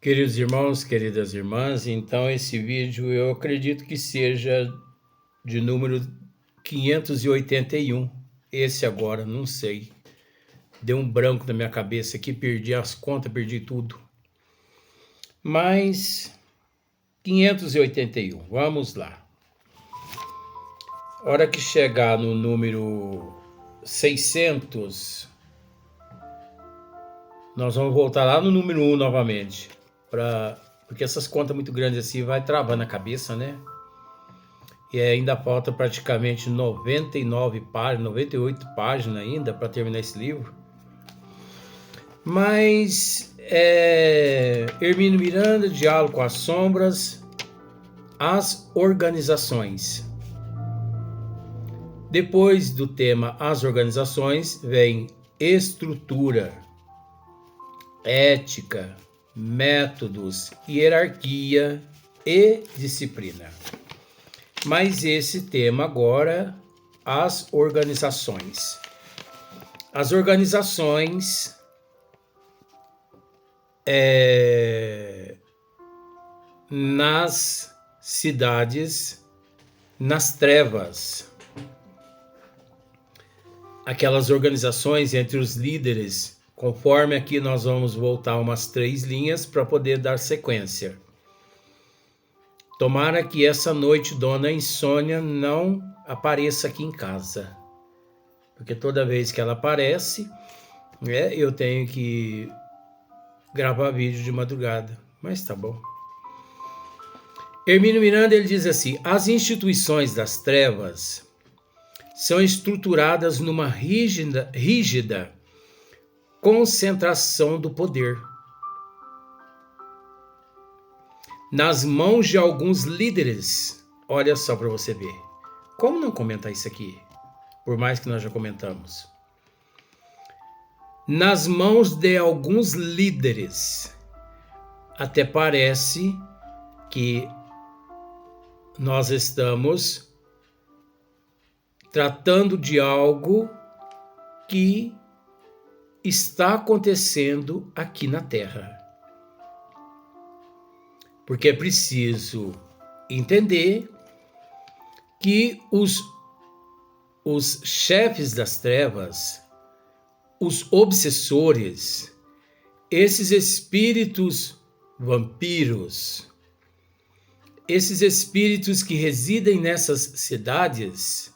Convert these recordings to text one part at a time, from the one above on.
Queridos irmãos, queridas irmãs, então esse vídeo eu acredito que seja de número 581. Esse agora, não sei. Deu um branco na minha cabeça aqui, perdi as contas, perdi tudo. Mas 581, vamos lá. Hora que chegar no número 600, nós vamos voltar lá no número 1 novamente. Porque essas contas muito grandes assim vai travando a cabeça, né? E ainda falta praticamente 99 páginas, 98 páginas ainda para terminar esse livro. Mas Hermínio Miranda, Diálogo com as Sombras, as organizações. Depois do tema as organizações, vem estrutura, ética, métodos, hierarquia e disciplina. Mas esse tema agora, as organizações. As organizações nas cidades, nas trevas. Aquelas organizações entre os líderes, conforme aqui nós vamos voltar umas 3 linhas para poder dar sequência. Tomara que essa noite Dona Insônia não apareça aqui em casa, porque toda vez que ela aparece, eu tenho que gravar vídeo de madrugada, mas tá bom. Hermínio Miranda ele diz assim: as instituições das trevas são estruturadas numa rígida concentração do poder nas mãos de alguns líderes. Olha só para você ver. Como não comentar isso aqui? Por mais que nós já comentamos. Nas mãos de alguns líderes. Até parece que nós estamos tratando de algo que está acontecendo aqui na Terra. Porque é preciso entender que os chefes das trevas, os obsessores, esses espíritos vampiros, esses espíritos que residem nessas cidades,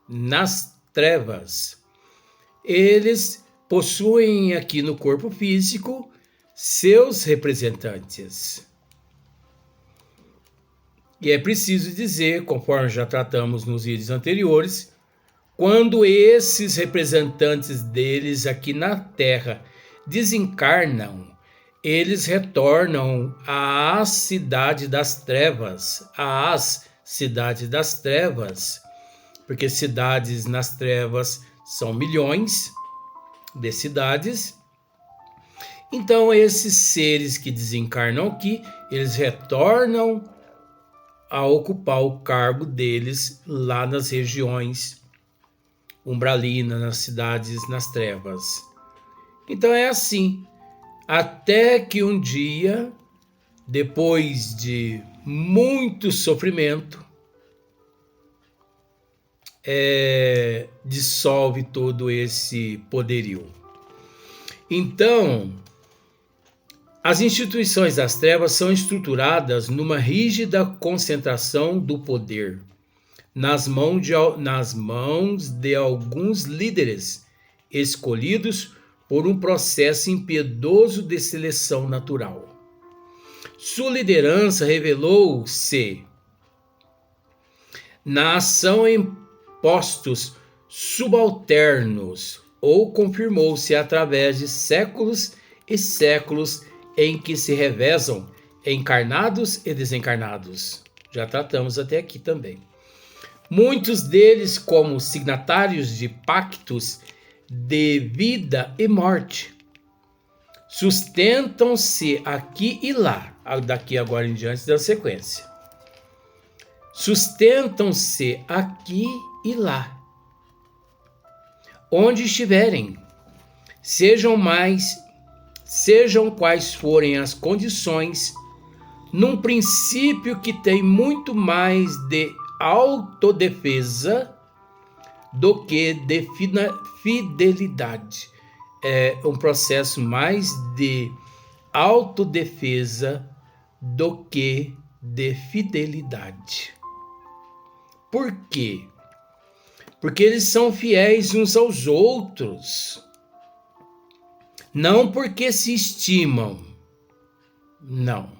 nas trevas, eles possuem aqui no corpo físico seus representantes. E é preciso dizer, conforme já tratamos nos vídeos anteriores, quando esses representantes deles aqui na Terra desencarnam, eles retornam à cidade das trevas, às cidades das trevas, porque cidades nas trevas são milhões de cidades. Então esses seres que desencarnam aqui, eles retornam a ocupar o cargo deles lá nas regiões umbralinas, nas cidades, nas trevas. Então é assim, até que um dia, depois de muito sofrimento, dissolve todo esse poderio. Então, as instituições das trevas são estruturadas numa rígida concentração do poder nas mãos de alguns líderes escolhidos por um processo impiedoso de seleção natural. Sua liderança revelou-se na ação em postos subalternos ou confirmou-se através de séculos e séculos em que se revezam encarnados e desencarnados. Já tratamos até aqui também. Muitos deles como signatários de pactos de vida e morte. Sustentam-se aqui e lá, daqui agora em diante da sequência. Sustentam-se aqui e lá, onde estiverem, sejam quais forem as condições, num princípio que tem muito mais de autodefesa do que de fidelidade. É um processo mais de autodefesa do que de fidelidade. Por quê? Porque eles são fiéis uns aos outros. Não porque se estimam. Não.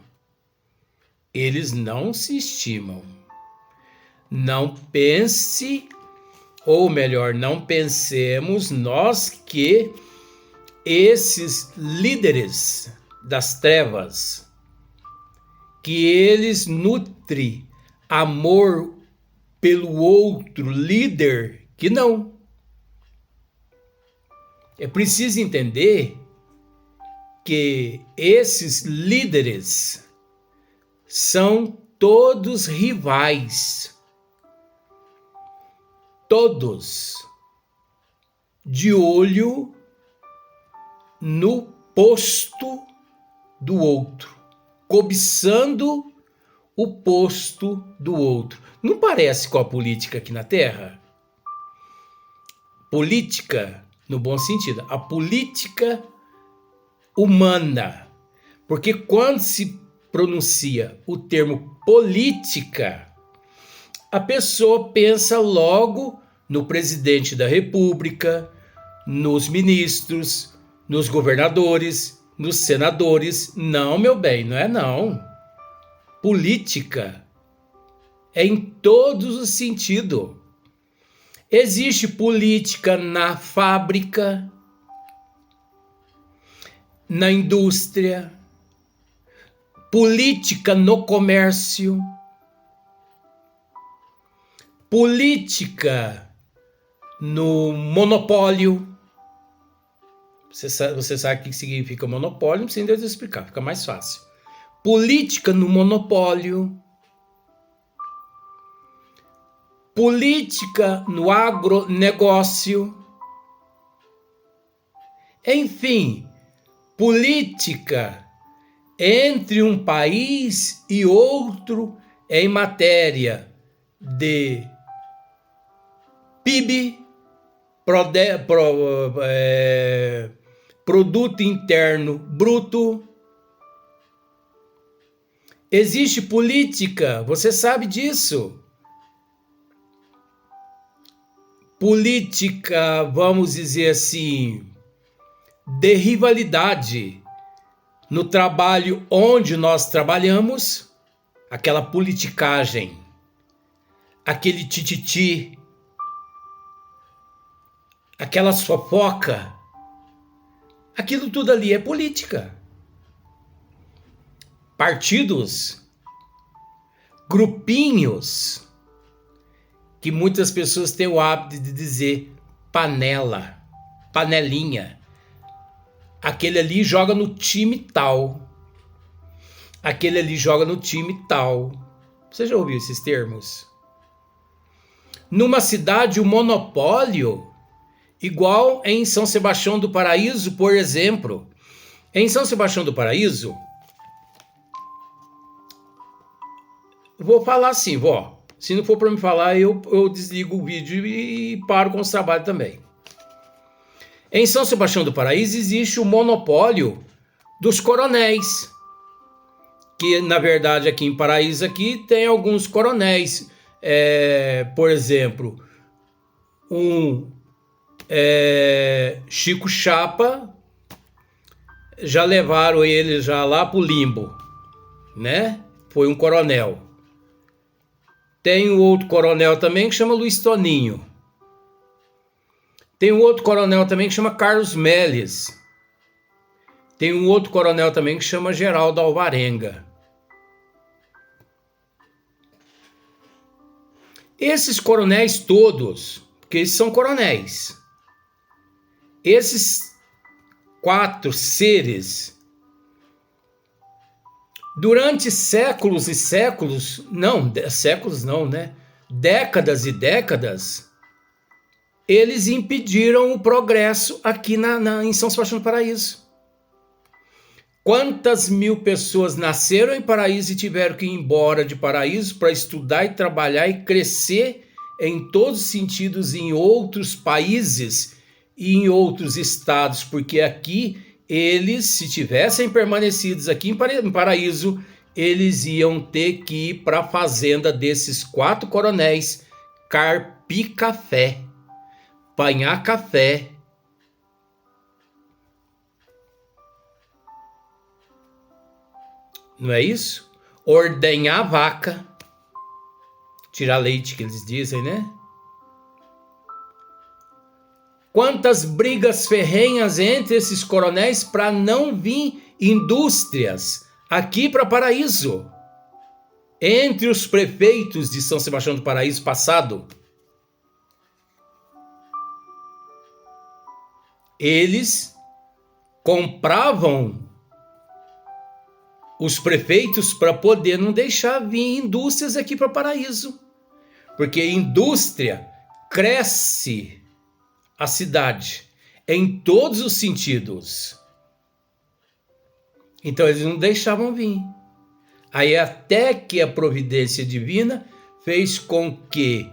Eles não se estimam. Não pense, ou melhor, não pensemos nós que esses líderes das trevas, que eles nutrem amor pelo outro líder, que não. É preciso entender que esses líderes são todos rivais, todos de olho no posto do outro, cobiçando o posto do outro. Não parece com a política aqui na Terra? Política, no bom sentido, a política humana. Porque quando se pronuncia o termo política, a pessoa pensa logo no presidente da República, nos ministros, nos governadores, nos senadores. Não, meu bem, não é não. Política é em todos os sentidos. Existe política na fábrica, na indústria, política no comércio, política no monopólio. Você sabe o que significa monopólio, não precisa de explicar, fica mais fácil. Política no monopólio, política no agronegócio, enfim, política entre um país e outro em matéria de PIB, Produto Interno Bruto. Existe política, você sabe disso. Política, vamos dizer assim, de rivalidade no trabalho onde nós trabalhamos, aquela politicagem, aquele tititi, aquela fofoca, aquilo tudo ali é política. Partidos, grupinhos, que muitas pessoas têm o hábito de dizer panela, panelinha. Aquele ali joga no time tal. Aquele ali joga no time tal. Você já ouviu esses termos? Numa cidade, o monopólio, igual em São Sebastião do Paraíso, por exemplo. Em São Sebastião do Paraíso, vou falar assim, vó. Se não for para me falar, eu desligo o vídeo e paro com os trabalhos também. Em São Sebastião do Paraíso existe o monopólio dos coronéis. Que, na verdade, aqui em Paraíso aqui, tem alguns coronéis. Por exemplo, Chico Chapa, já levaram ele já lá para o limbo, né? Foi um coronel. Tem um outro coronel também que chama Luiz Toninho. Tem um outro coronel também que chama Carlos Melles. Tem um outro coronel também que chama Geraldo Alvarenga. Esses coronéis todos, porque eles são coronéis, esses 4 seres, durante séculos e séculos, séculos não, né? Décadas e décadas, eles impediram o progresso aqui em São Sebastião do Paraíso. Quantas mil pessoas nasceram em Paraíso e tiveram que ir embora de Paraíso para estudar e trabalhar e crescer em todos os sentidos em outros países e em outros estados, porque aqui eles, se tivessem permanecidos aqui em Paraíso, eles iam ter que ir para a fazenda desses 4 coronéis carpir café, apanhar café. Não é isso? Ordenhar a vaca, tirar leite, que eles dizem, né? Quantas brigas ferrenhas entre esses coronéis para não vir indústrias aqui para Paraíso. Entre os prefeitos de São Sebastião do Paraíso passado. Eles compravam os prefeitos para poder não deixar vir indústrias aqui para Paraíso. Porque indústria cresce a cidade em todos os sentidos. Então eles não deixavam vir. Aí até que a providência divina fez com que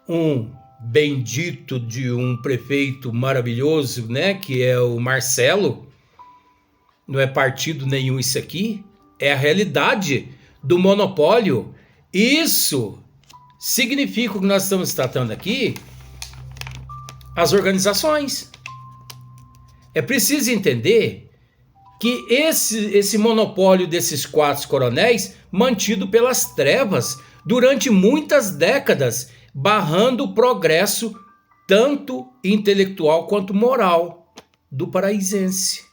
um bendito de um prefeito maravilhoso, né, que é o Marcelo, não é partido nenhum isso aqui, é a realidade do monopólio. Isso significa o que nós estamos tratando aqui, as organizações. É preciso entender que esse monopólio desses 4 coronéis, mantido pelas trevas durante muitas décadas, barrando o progresso tanto intelectual quanto moral do paraisense.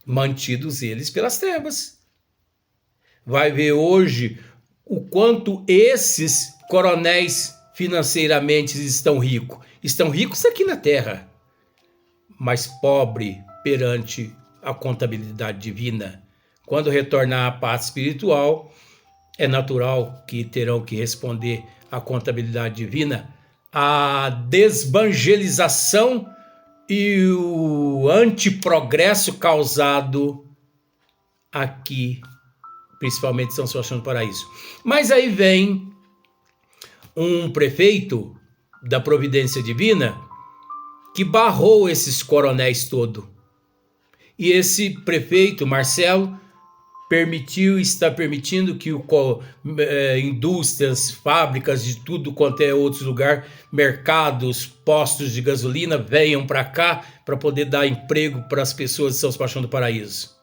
Mantidos eles pelas trevas. Vai ver hoje o quanto esses coronéis financeiramente estão ricos. Estão ricos aqui na terra, mas pobre perante a contabilidade divina. Quando retornar à paz espiritual, é natural que terão que responder à contabilidade divina, a desvangelização e o antiprogresso causado aqui, principalmente em São Sebastião do Paraíso. Mas aí vem um prefeito da providência divina que barrou esses coronéis todos. E esse prefeito, Marcelo, está permitindo que indústrias, fábricas de tudo quanto é outro lugar, mercados, postos de gasolina venham para cá para poder dar emprego para as pessoas de São Sebastião do Paraíso.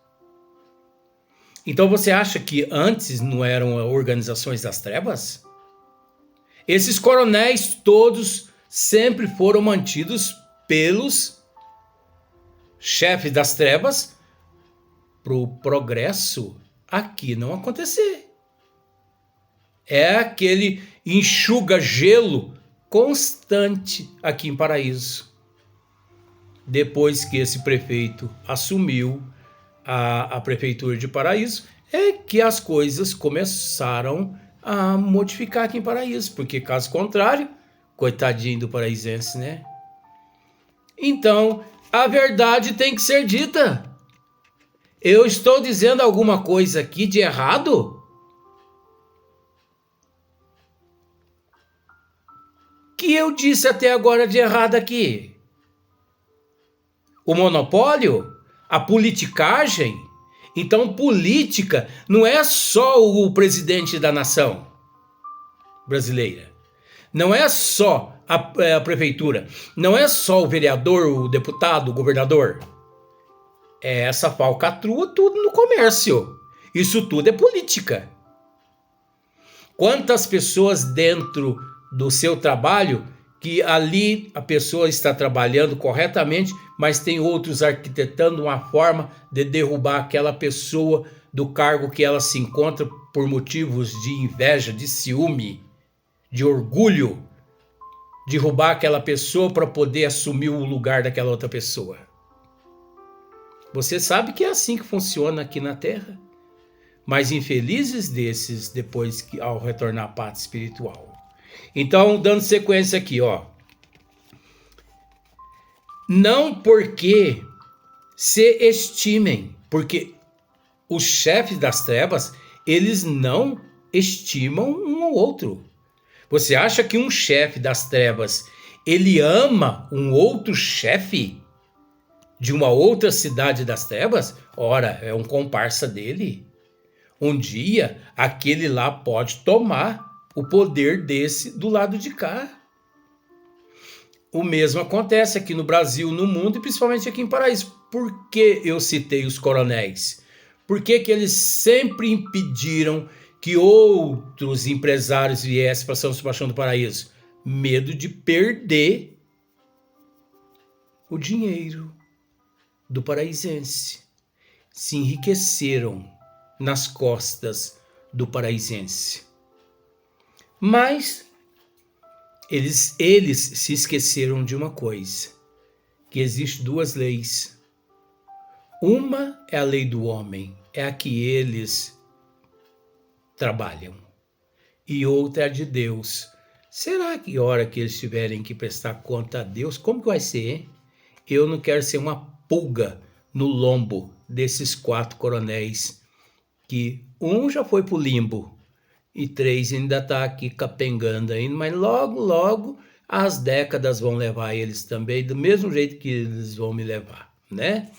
Então você acha que antes não eram organizações das trevas? Esses coronéis todos sempre foram mantidos pelos chefes das trevas para o progresso aqui não acontecer. É aquele enxuga-gelo constante aqui em Paraíso. Depois que esse prefeito assumiu a prefeitura de Paraíso, é que as coisas começaram a modificar aqui em Paraíso, porque caso contrário, coitadinho do paraisense, né? Então, a verdade tem que ser dita. Eu estou dizendo alguma coisa aqui de errado? Que eu disse até agora de errado aqui? O monopólio? A politicagem? Então, política não é só o presidente da nação brasileira. Não é só a prefeitura. Não é só o vereador, o deputado, o governador. É essa falcatrua tudo no comércio. Isso tudo é política. Quantas pessoas dentro do seu trabalho que ali a pessoa está trabalhando corretamente, mas tem outros arquitetando uma forma de derrubar aquela pessoa do cargo que ela se encontra por motivos de inveja, de ciúme, de orgulho, derrubar aquela pessoa para poder assumir o lugar daquela outra pessoa. Você sabe que é assim que funciona aqui na Terra. Mas infelizes desses depois que ao retornar à pátria espiritual. Então, dando sequência aqui, ó. Não porque se estimem, porque os chefes das trevas, eles não estimam um ao outro. Você acha que um chefe das trevas, ele ama um outro chefe de uma outra cidade das trevas? Ora, é um comparsa dele. Um dia, aquele lá pode tomar o poder desse do lado de cá. O mesmo acontece aqui no Brasil, no mundo e principalmente aqui em Paraíso. Por que eu citei os coronéis? Por que eles sempre impediram que outros empresários viessem para São Sebastião do Paraíso? Medo de perder o dinheiro do paraisense. Se enriqueceram nas costas do paraisense. Mas eles se esqueceram de uma coisa, que existem duas leis. Uma é a lei do homem, é a que eles trabalham. E outra é a de Deus. Será que a hora que eles tiverem que prestar conta a Deus, como que vai ser, hein? Eu não quero ser uma pulga no lombo desses 4 coronéis, que um já foi pro limbo e 3 ainda está aqui capengando ainda, mas logo, logo as décadas vão levar eles também, do mesmo jeito que eles vão me levar, né?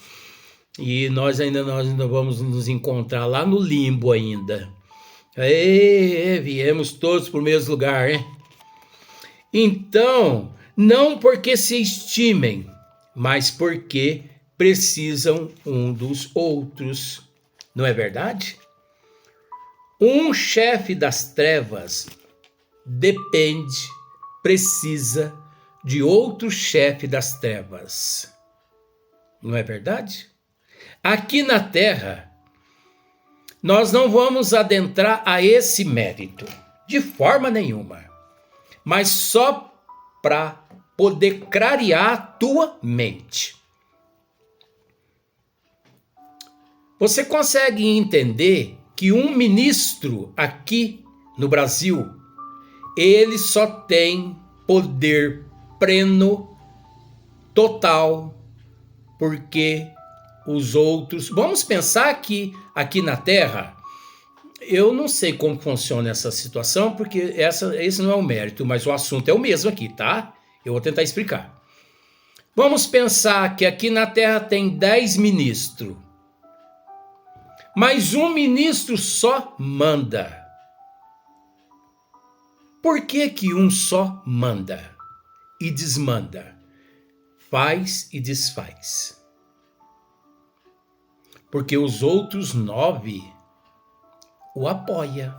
E nós ainda vamos nos encontrar lá no limbo ainda. Viemos todos para o mesmo lugar, hein? Então, não porque se estimem, mas porque precisam um dos outros, não é verdade? Um chefe das trevas precisa de outro chefe das trevas. Não é verdade? Aqui na Terra, nós não vamos adentrar a esse mérito, de forma nenhuma, mas só para poder clarear a tua mente. Você consegue entender que um ministro aqui no Brasil, ele só tem poder pleno, total, porque os outros... Vamos pensar que aqui na Terra, eu não sei como funciona essa situação, porque esse não é o mérito, mas o assunto é o mesmo aqui, tá? Eu vou tentar explicar. Vamos pensar que aqui na Terra tem 10 ministros. Mas um ministro só manda. Por que um só manda e desmanda? Faz e desfaz. Porque os outros 9 o apoiam.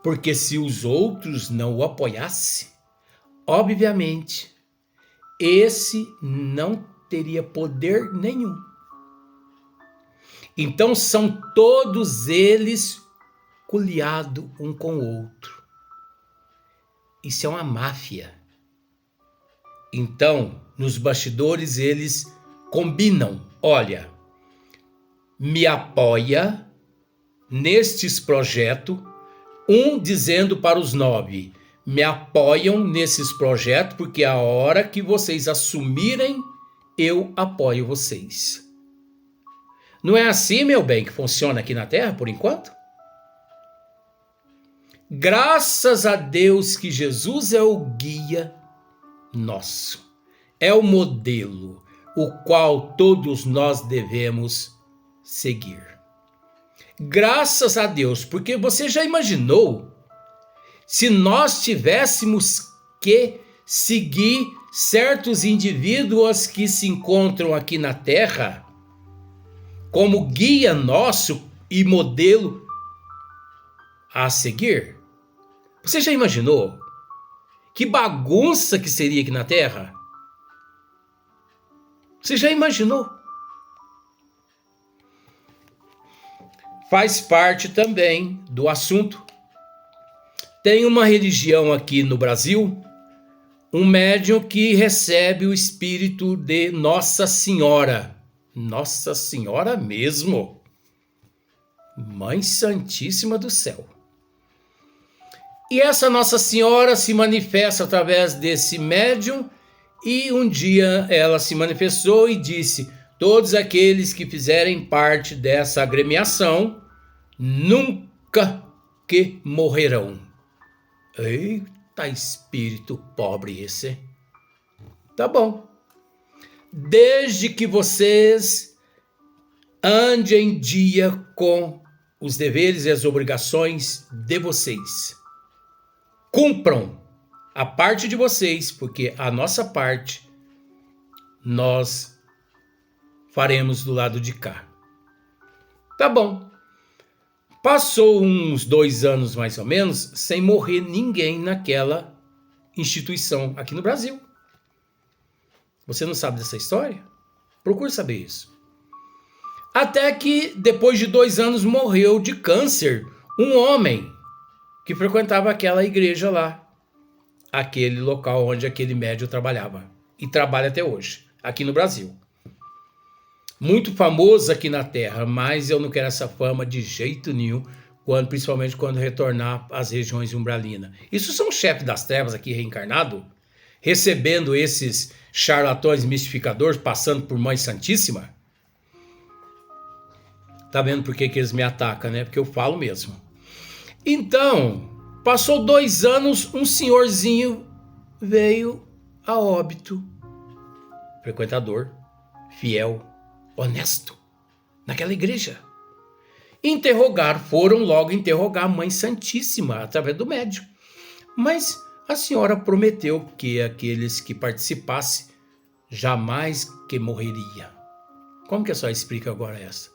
Porque se os outros não o apoiassem, obviamente, esse não teria poder nenhum. Então são todos eles coliados um com o outro. Isso é uma máfia. Então, nos bastidores eles combinam. Olha, me apoia nestes projetos, um dizendo para os 9, me apoiam nesses projetos, porque a hora que vocês assumirem, eu apoio vocês. Não é assim, meu bem, que funciona aqui na Terra, por enquanto? Graças a Deus que Jesus é o guia nosso. É o modelo, o qual todos nós devemos seguir. Graças a Deus, porque você já imaginou se nós tivéssemos que seguir certos indivíduos que se encontram aqui na Terra como guia nosso e modelo a seguir? Você já imaginou? Que bagunça que seria aqui na Terra? Você já imaginou? Faz parte também do assunto. Tem uma religião aqui no Brasil, um médium que recebe o espírito de Nossa Senhora. Nossa Senhora mesmo. Mãe Santíssima do Céu. E essa Nossa Senhora se manifesta através desse médium, e um dia ela se manifestou e disse: todos aqueles que fizerem parte dessa agremiação nunca que morrerão. Eita, espírito pobre esse. Tá bom. Desde que vocês andem em dia com os deveres e as obrigações de vocês. Cumpram a parte de vocês, porque a nossa parte nós faremos do lado de cá. Tá bom. Passou uns 2 anos mais ou menos sem morrer ninguém naquela instituição aqui no Brasil. Você não sabe dessa história? Procure saber isso. Até que depois de 2 anos morreu de câncer um homem que frequentava aquela igreja lá, aquele local onde aquele médium trabalhava e trabalha até hoje, aqui no Brasil. Muito famoso aqui na Terra, mas eu não quero essa fama de jeito nenhum, principalmente quando retornar às regiões umbralinas. Isso são chefes das trevas aqui reencarnado, recebendo esses charlatões mistificadores, passando por Mãe Santíssima. Tá vendo por que eles me atacam, né? Porque eu falo mesmo. Então, passou 2 anos, um senhorzinho veio a óbito. Frequentador, fiel, honesto, naquela igreja. Foram logo interrogar a Mãe Santíssima através do médium. Mas a senhora prometeu que aqueles que participassem jamais que morreria. Como que a senhora explica agora essa?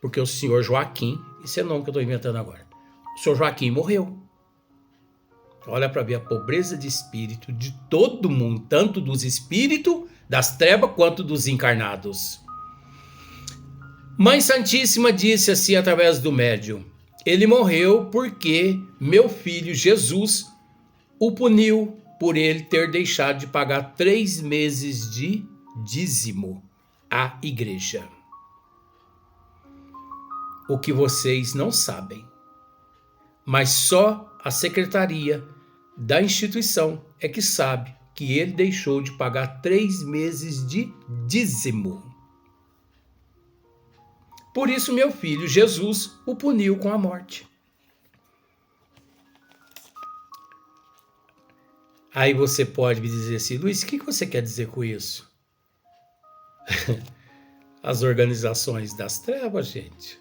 Porque o senhor Joaquim, esse é o nome que eu estou inventando agora, o senhor Joaquim morreu. Olha para ver a pobreza de espírito de todo mundo, tanto dos espíritos das trevas quanto dos encarnados. Mãe Santíssima disse assim através do médium: ele morreu porque meu filho Jesus o puniu por ele ter deixado de pagar 3 meses de dízimo à igreja. O que vocês não sabem, mas só a secretaria da instituição é que sabe que ele deixou de pagar 3 meses de dízimo. Por isso meu filho Jesus o puniu com a morte. Aí você pode me dizer assim: Luiz, o que você quer dizer com isso? As organizações das trevas, gente.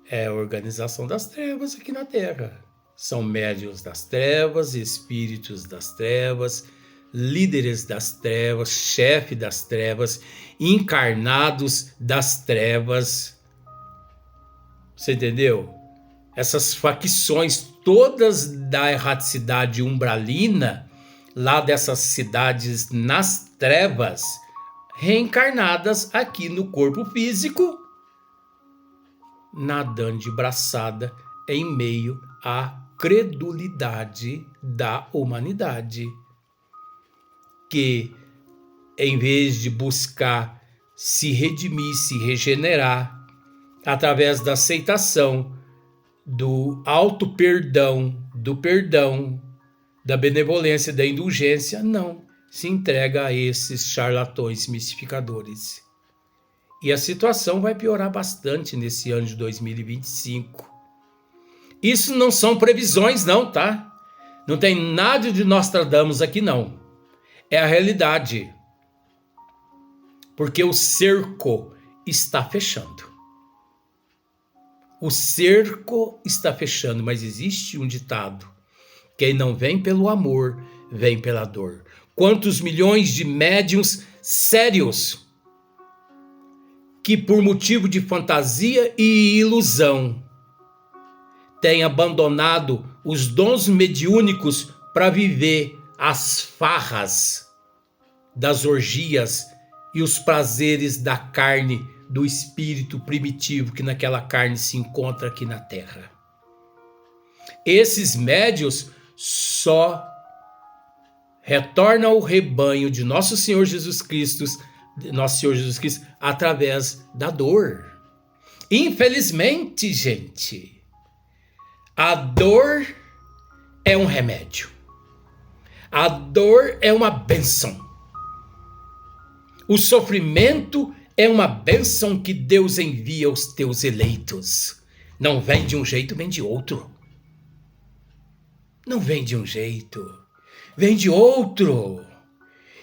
É a organização das trevas aqui na Terra. São médiuns das trevas, espíritos das trevas, líderes das trevas, chefe das trevas, encarnados das trevas. Você entendeu? Essas facções todas da erraticidade umbralina, lá dessas cidades nas trevas, reencarnadas aqui no corpo físico, nadando de braçada em meio à credulidade da humanidade, que em vez de buscar se redimir, se regenerar através da aceitação do auto-perdão, do perdão, da benevolência, da indulgência, não, se entrega a esses charlatões mistificadores. E a situação vai piorar bastante nesse ano de 2025. Isso não são previsões não, tá? Não tem nada de Nostradamus aqui não. É a realidade. Porque o cerco está fechando. O cerco está fechando, mas existe um ditado: quem não vem pelo amor, vem pela dor. Quantos milhões de médiuns sérios que por motivo de fantasia e ilusão têm abandonado os dons mediúnicos para viver as farras das orgias e os prazeres da carne, do espírito primitivo que naquela carne se encontra aqui na Terra. Esses médiuns só retornam ao rebanho de Nosso Senhor Jesus Cristo, através da dor. Infelizmente, gente, a dor é um remédio. A dor é uma bênção. O sofrimento é uma bênção que Deus envia aos teus eleitos. Não vem de um jeito, vem de outro. Não vem de um jeito, vem de outro.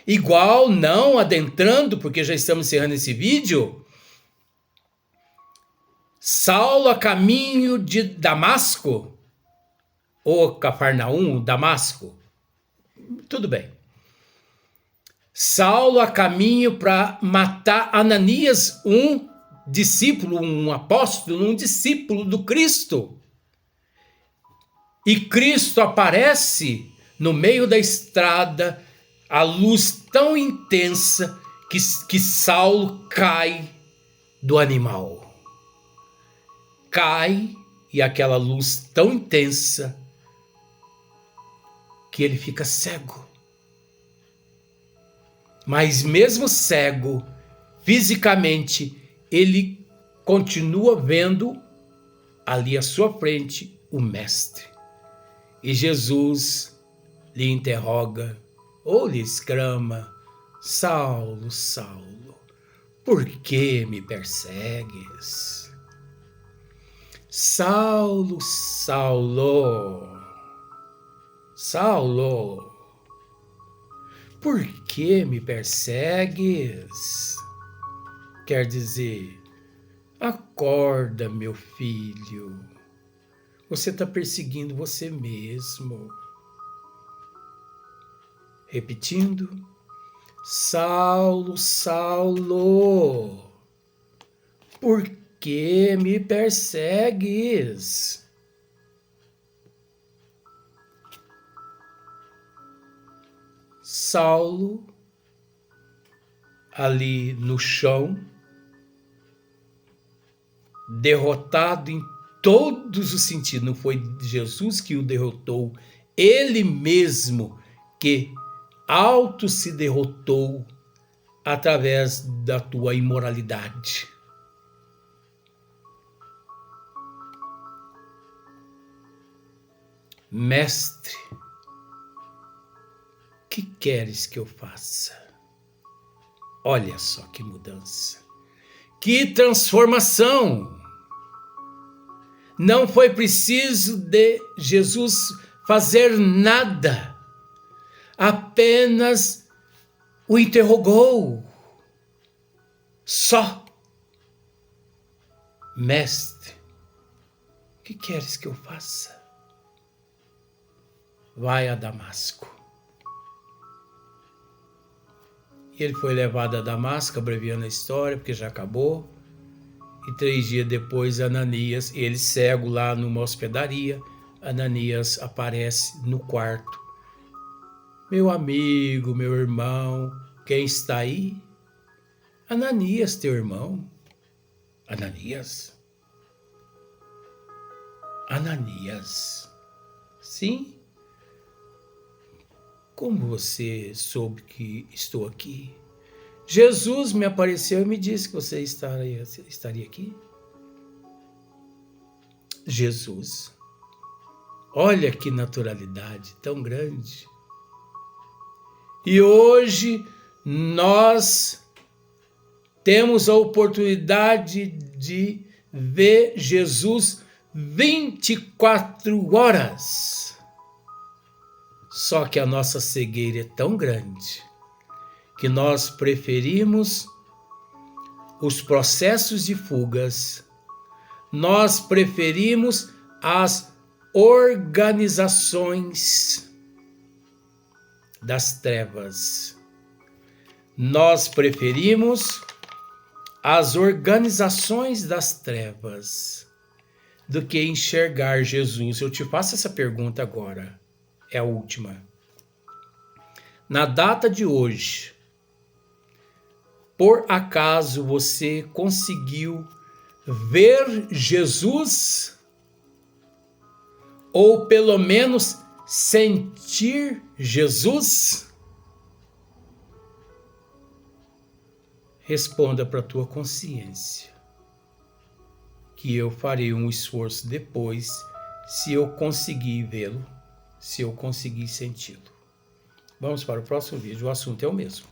Igual, não adentrando, porque já estamos encerrando esse vídeo, Saulo a caminho de Damasco, ou Cafarnaum, Damasco, tudo bem. Saulo a caminho para matar Ananias, um discípulo, um apóstolo, um discípulo do Cristo. E Cristo aparece no meio da estrada, a luz tão intensa que Saulo cai do animal. Cai, e aquela luz tão intensa que ele fica cego. Mas mesmo cego, fisicamente, ele continua vendo ali à sua frente o Mestre. E Jesus lhe interroga, ou lhe exclama: Saulo, Saulo, por que me persegues? Saulo, Saulo, Saulo, por que me persegues? Quer dizer, acorda, meu filho. Você está perseguindo você mesmo. Repetindo, Saulo, Saulo, por que me persegues? Saulo, ali no chão, derrotado em todos os sentidos. Não foi Jesus que o derrotou, ele mesmo que auto se derrotou através da tua imoralidade. Mestre, que queres que eu faça? Olha só que mudança, que transformação! Não foi preciso de Jesus fazer nada, apenas o interrogou. Só. Mestre, o que queres que eu faça? Vai a Damasco. E ele foi levado a Damasco, abreviando a história, porque já acabou. E 3 dias depois, Ananias, ele cego lá numa hospedaria, Ananias aparece no quarto. Meu amigo, meu irmão, quem está aí? Ananias, teu irmão. Ananias? Ananias. Sim? Como você soube que estou aqui? Jesus me apareceu e me disse que você estaria aqui. Jesus. Olha que naturalidade tão grande. E hoje nós temos a oportunidade de ver Jesus 24 horas. Só que a nossa cegueira é tão grande que nós preferimos os processos de fugas, nós preferimos as organizações das trevas, nós preferimos as organizações das trevas do que enxergar Jesus. Eu te faço essa pergunta agora, é a última. Na data de hoje, por acaso você conseguiu ver Jesus? Ou pelo menos sentir Jesus? Responda para a tua consciência, que eu farei um esforço depois, se eu conseguir vê-lo, se eu conseguir senti-lo. Vamos para o próximo vídeo, o assunto é o mesmo.